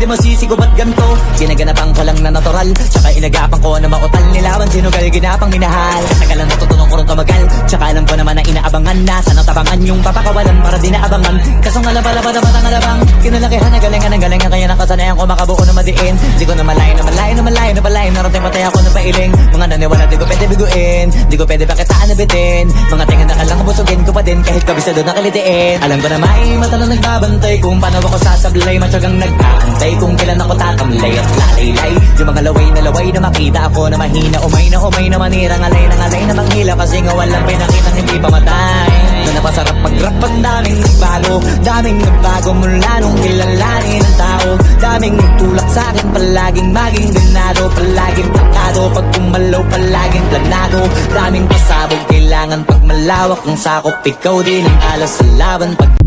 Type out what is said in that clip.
di mo sisigo ba't ganto? Ginaganapan ko lang na natural, tsaka inagapan ko na mautal. Nilawan sinugal, ginapang minahal. Katagalan natutunan ko rin tumagal, tsaka alam ko naman na inaabangan na. Sana tabangan yung papakawalan para di naabangan. Kaso nga lang pala ba dapat ang alabang kinalakihan na galingan ng galingan. Kaya nakasanayan ko makabuo na madiin. Di ko na malayo na malayo na malayo na palayo. Narating patay ako na pailing. Mga naniwala di ko pwede biguin, di ko pwede pakitaan na bitin. Mga tinga na kalang busugin ko pa din kahit kabisado na kalitiin. Alam ko na may mata na nagbabantay kung paano ako sasablay. Matyagang nag-aantay kung kailan ako tatamlay at lalaylay. Yung mga laway na makita ako na mahina. Umay na manira, ngalay na manghila. Kasi nga walang pinakitang hindi pamatay. Na napasarap pag-rap, ang daming nagbago. Daming nagbago mula nung kilalanin ang tao. Daming nagtulak sa'kin, palaging maging ganado. Palaging takado, pag kumalaw palaging planado. Daming pasabog, kailangan pag malawak ang sakop. Ikaw din ang alas sa laban pag